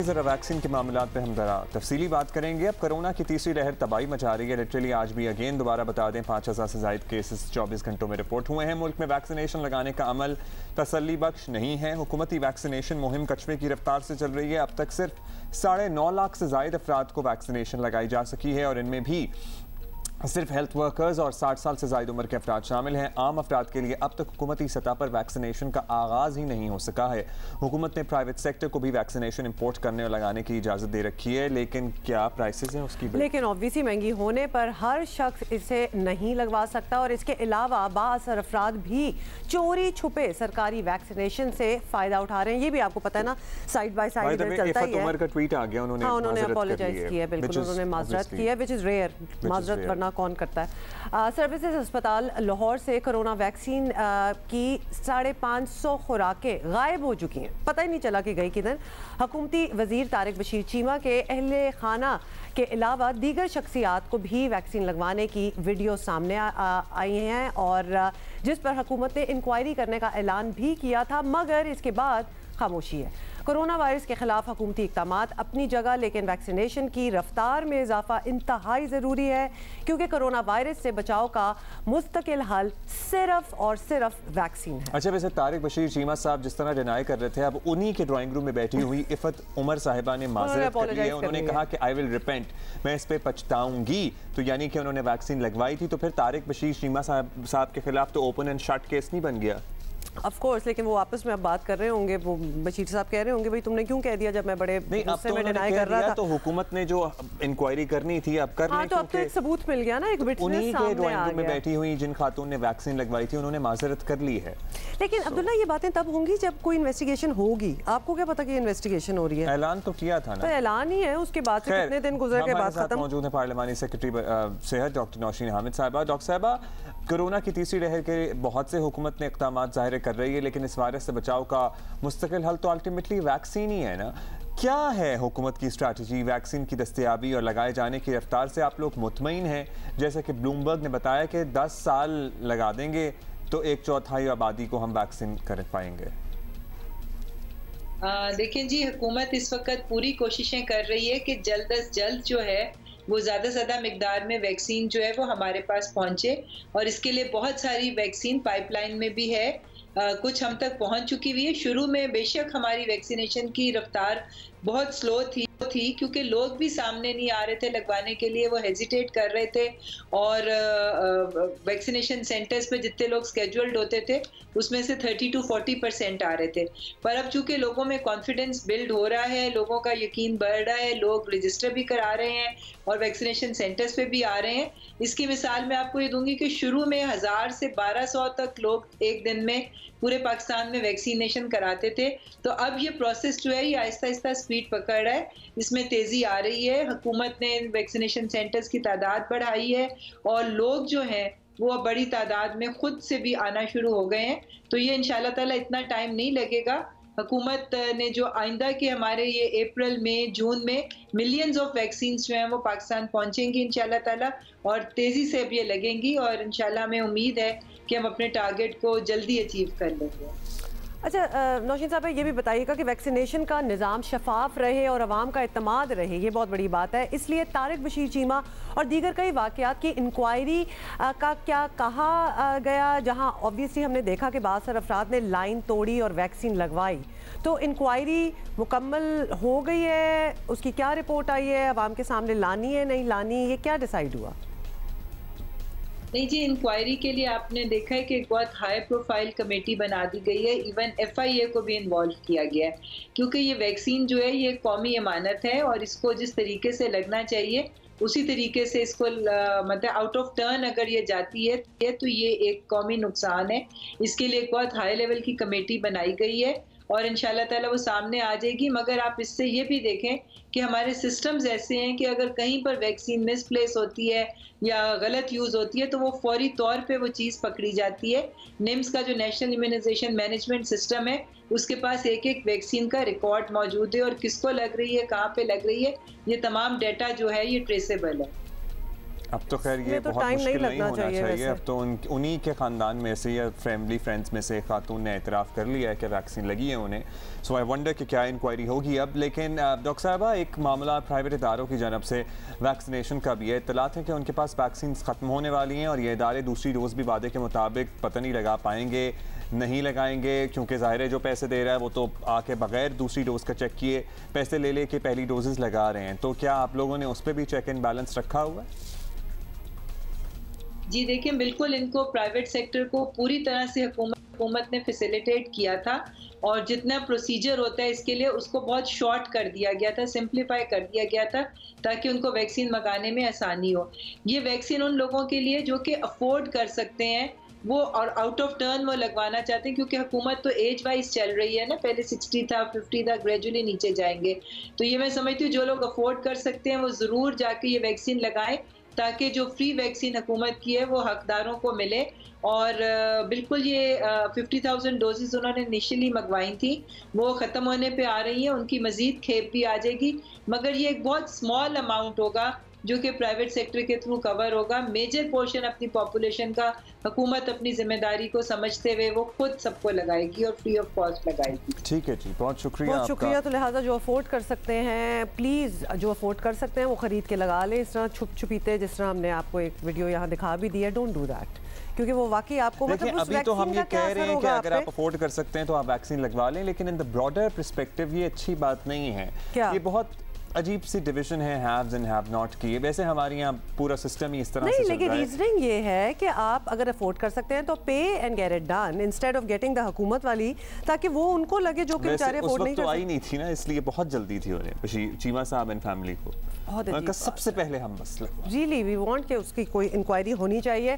ज़रा वैक्सीन के मामलों पे हम ज़रा तफसीली बात करेंगे। अब कोरोना की तीसरी लहर तबाही मचा रही है। लिटरली आज भी अगेन दोबारा बता दें 5000 से ज़ायद केसेस 24 घंटों में रिपोर्ट हुए हैं। मुल्क में वैक्सीनेशन लगाने का अमल तसल्ली बख्श नहीं है। हुकूमती वैक्सीनेशन मुहिम कछुए की रफ्तार से चल रही है। अब तक सिर्फ 9.5 लाख से ज़ायद अफराद को वैक्सीनेशन लगाई जा सकी है और इनमें भी सिर्फ हेल्थ वर्कर्स और 60 साल से ज़ायद उम्र के अफराद शामिल हैं। आम अफराद के लिए अब तक हुकूमती सतह पर वैक्सीनेशन का आगाज़ ही नहीं हो सका है। हुकूमत ने प्राइवेट सेक्टर को भी वैक्सीनेशन इंपोर्ट करने और लगाने की इजाज़त दे रखी है, लेकिन क्या प्राइसेस हैं उसकी? लेकिन ऑब्वियसली महंगी होने पर हर शख्स इसे नहीं लगवा सकता और इसके अलावा बाअसर अफराद भी चोरी छुपे सरकारी वैक्सीनेशन से फ़ायदा उठा रहे हैं। ये भी आपको पता है ना, साइड बाय साइड चलता ही है। उमर का ट्वीट आ गया, उन्होंने अपॉलोजाइज किया, बिल्कुल उन्होंने माजरत की है, विच इज़ रेयर। माजरत वरना कौन करता है। सर्विसेज अस्पताल लाहौर से कोरोना वैक्सीन की 550 खुराकें गायब हो चुकी हैं, पता ही नहीं चला कि गई किधर। हुकूमती वजीर तारिक बशीर चीमा के अहले खाना के अलावा दीगर शख्सियात को भी वैक्सीन लगवाने की वीडियो सामने आई हैं और जिस पर हुकूमत ने इंक्वायरी करने का ऐलान भी किया था, मगर इसके बाद खामोशी है। कोरोना वायरस के खिलाफ हुकूमती इक़दामात अपनी जगह, लेकिन वैक्सीनेशन की रफ्तार में इजाफा इंतहाई ज़रूरी है, क्योंकि कोरोना वायरस से बचाव का मुस्तकिल हल सिर्फ और सिर्फ वैक्सीन है। अच्छा, वैसे तारिक बशीर चीमा साहब जिस तरह डिनाई कर रहे थे, अब उन्हीं के ड्राइंग रूम में बैठी हुई इफ़त उमर साहिबा ने माजरत कर ली है। उन्होंने कहा कि आई विल रिपेंट, मैं इस पर पछताऊंगी। तो यानी कि उन्होंने वैक्सीन लगवाई थी, तो फिर तारिक बशीर चीमा साहब के खिलाफ तो ओपन एंड शट केस नहीं बन गया? ऑफ कोर्स, लेकिन वो आपस में अब बात कर रहे होंगे, वो बशीर साहब कह रहे होंगे भाई तुमने क्यों कह दिया जब मैं बड़े गुस्से में डिनाई कर रहा था। तो हुकूमत ने जो इंक्वायरी करनी थी अब कर हाँ, तो अब तो एक सबूत मिल गया ना, एक विटनेस सामने आ गया। में बैठी हुई जिन खातून ने वैक्सीन लगवाई थी उन्होंने माजरत कर ली है। लेकिन अब्दुल्ला, ये बातें तब होंगी जब कोई इन्वेस्टिगेशन होगी। आपको क्या पता कि इन्वेस्टिगेशन हो रही है? ऐलान तो किया था ना, तो ऐलान ही है, उसके बाद से कितने दिन गुजर के बाद खत्म। मौजूद है पार्लिमानी सेक्रेटरी सेहत डॉक्टर नौशीन हामिद साहिबा। डॉक्टर साहिबा, कोरोना की तीसरी लहर के बहुत से हुकूमत ने इक़दाम ज़ाहिर कर रही है, लेकिन इस वायरस से बचाव का मुस्तकिल हल तो अल्टीमेटली वैक्सीन ही है ना। क्या है हुकूमत की स्ट्रैटेजी वैक्सीन की दस्तयाबी और लगाए जाने की रफ्तार से? आप लोग मुतमईन हैं? जैसे कि ब्लूमबर्ग ने बताया कि 10 साल लगा देंगे तो 1/4 आबादी को हम वैक्सीन कर पाएंगे। देखें जी, हुकूमत इस वक्त पूरी कोशिशें कर रही है कि जल्द अज जल्द जो है वो ज़्यादा से ज़्यादा मिकदार में वैक्सीन जो है वो हमारे पास पहुँचे, और इसके लिए बहुत सारी वैक्सीन पाइपलाइन में भी है। कुछ हम तक पहुँच चुकी हुई है। शुरू में बेशक हमारी वैक्सीनेशन की रफ्तार बहुत स्लो थी क्योंकि लोग भी सामने नहीं आ रहे थे लगवाने के लिए, वो हेजिटेट कर रहे थे, और वैक्सीनेशन सेंटर्स पे जितने लोग स्केड्यूल्ड होते थे उसमें से 30 to 40% आ रहे थे। पर अब चूंकि लोगों में कॉन्फिडेंस बिल्ड हो रहा है, लोगों का यकीन बढ़ रहा है, लोग रजिस्टर भी करा रहे हैं और वैक्सीनेशन सेंटर्स पे भी आ रहे हैं। इसकी मिसाल मैं आपको ये दूंगी कि शुरू में 1000 से 1200 तक लोग एक दिन में पूरे पाकिस्तान में वैक्सीनेशन कराते थे। तो अब ये प्रोसेस जो है ये आहिस्ता आहिस्ता स्पीड पकड़ रहा है, इसमें तेज़ी आ रही है। हुकूमत ने वैक्सीनेशन सेंटर्स की तादाद बढ़ाई है और लोग जो हैं वो अब बड़ी तादाद में खुद से भी आना शुरू हो गए हैं। तो ये इंशाल्लाह ताला इतना टाइम नहीं लगेगा। हुकूमत ने जो आइंदा के हमारे ये अप्रैल में जून में मिलियंस ऑफ वैक्सीन जो हैं वो पाकिस्तान पहुंचेंगी इंशाल्लाह ताला, और तेज़ी से अब ये लगेंगी, और इंशाल्लाह हमें उम्मीद है कि हम अपने टारगेट को जल्दी अचीव कर लेंगे। अच्छा नौशीन साहब, ये भी बताइएगा कि वैक्सीनेशन का निज़ाम शफाफ रहे और अवाम का इत्मीनान रहे, ये बहुत बड़ी बात है। इसलिए तारिक बशीर चीमा और दीगर कई वाक़यात की इंक्वायरी का क्या कहा गया, जहां ऑब्वियसली हमने देखा कि बासर अफराद ने लाइन तोड़ी और वैक्सीन लगवाई, तो इंक्वायरी मुकम्मल हो गई है? उसकी क्या रिपोर्ट आई है? अवाम के सामने लानी है नहीं लानी, ये क्या डिसाइड हुआ? नहीं जी, इंक्वायरी के लिए आपने देखा है कि एक बहुत हाई प्रोफाइल कमेटी बना दी गई है, इवन FIA को भी इन्वॉल्व किया गया है, क्योंकि ये वैक्सीन जो है ये कौमी अमानत है और इसको जिस तरीके से लगना चाहिए उसी तरीके से इसको मतलब आउट ऑफ टर्न अगर ये जाती है तो ये एक कौमी नुकसान है। इसके लिए एक बहुत हाई लेवल की कमेटी बनाई गई है और इंशाल्लाह ताला वो सामने आ जाएगी। मगर आप इससे ये भी देखें कि हमारे सिस्टम्स ऐसे हैं कि अगर कहीं पर वैक्सीन मिसप्लेस होती है या गलत यूज़ होती है तो वो फौरी तौर पे वो चीज़ पकड़ी जाती है। निम्स का जो नेशनल इम्यूनाइजेशन मैनेजमेंट सिस्टम है उसके पास एक एक वैक्सीन का रिकॉर्ड मौजूद है और किसको लग रही है, कहाँ पे लग रही है, ये तमाम डेटा जो है ये ट्रेसेबल है। अब तो खैर ये तो बहुत मुश्किल नहीं होना चाहिए। अब तो उन्हीं के ख़ानदान में से या फैमिली फ्रेंड्स में से खातून ने एतराफ़ कर लिया है कि वैक्सीन लगी है उन्हें। सो आई वंडर कि क्या इंक्वायरी होगी अब। लेकिन डॉक्टर साहबा, एक मामला प्राइवेट इदारों की जानब से वैक्सीनेशन का भी है। इत्तलात है कि उनके पास वैक्सीन ख़त्म होने वाली हैं और ये इदारे दूसरी डोज भी वादे के मुताबिक पता नहीं लगा पाएंगे, नहीं लगाएंगे, क्योंकि ज़ाहिर है जो पैसे दे रहा है वो तो आके बगैर दूसरी डोज का चेक किए पैसे ले लेके पहली डोजेस लगा रहे हैं। तो क्या आप लोगों ने उस पर भी चेक एंड बैलेंस रखा हुआ है? जी देखिए, बिल्कुल इनको प्राइवेट सेक्टर को पूरी तरह से हुकूमत ने फैसिलिटेट किया था और जितना प्रोसीजर होता है इसके लिए उसको बहुत शॉर्ट कर दिया गया था, सिंप्लीफाई कर दिया गया था ताकि उनको वैक्सीन मंगाने में आसानी हो। ये वैक्सीन उन लोगों के लिए जो कि अफोर्ड कर सकते हैं वो और आउट ऑफ टर्न वो लगवाना चाहते हैं, क्योंकि हुकूमत तो एज वाइज चल रही है ना, पहले 60 था, 50 था, ग्रेजुअली नीचे जाएंगे। तो ये मैं समझती हूँ जो लोग अफोर्ड कर सकते हैं वो ज़रूर जाके ये वैक्सीन लगाएं ताकि जो फ्री वैक्सीन हुकूमत की है वो हकदारों को मिले। और बिल्कुल ये 50,000 डोजेस उन्होंने इनिशियली मंगवाई थी, वो ख़त्म होने पे आ रही हैं, उनकी मज़ीद खेप भी आ जाएगी, मगर ये एक बहुत स्मॉल अमाउंट होगा जो कि प्राइवेट सेक्टर के थ्रू कवर होगा। मेजर पोर्शन अपनी पॉपुलेशन का हुकूमत अपनी जिम्मेदारी को समझते हुए वो खुद सबको लगाएगी और फ्री ऑफ कॉस्ट लगाएगी। ठीक है जी, बहुत शुक्रिया। बहुत शुक्रिया। तो लिहाजा जो अफोर्ड कर सकते हैं प्लीज़, जो अफोर्ड कर सकते हैं वो ख़रीद के लगा लें। इस तरह छुप छुपीते, जिस तरह हमने आपको एक वीडियो यहाँ दिखा भी दी है, डोंट डू दैट, क्योंकि वो वाकई आपको मतलब अभी तो हम ये कह रहे हैं कि अगर आप अफोर्ड कर सकते हैं तो आप वैक्सीन लगवा लें, लेकिन इन द ब्रॉडर पर्सपेक्टिव ये अच्छी बात नहीं है। ये बहुत अजीब सी डिवीजन है हैव्स एंड हैव नॉट की। वैसे हमारे यहाँ पूरा सिस्टम ही इस तरह से चल रहा है। लेकिन रीजनिंग ये है कि आप अगर अफोर्ड कर सकते हैं तो पे and get it done instead of getting the हुकूमत वाली, ताकि वो उनको लगे जो कि बेचारे अफोर्ड नहीं कर सकते। तो आई नहीं थी ना, इसलिए बहुत जल्दी थी उन्हें, चीमा साहब एंड फैमिली को। सबसे पहले हम बस रियली वी वांट कि उसकी कोई इंक्वायरी होनी चाहिए।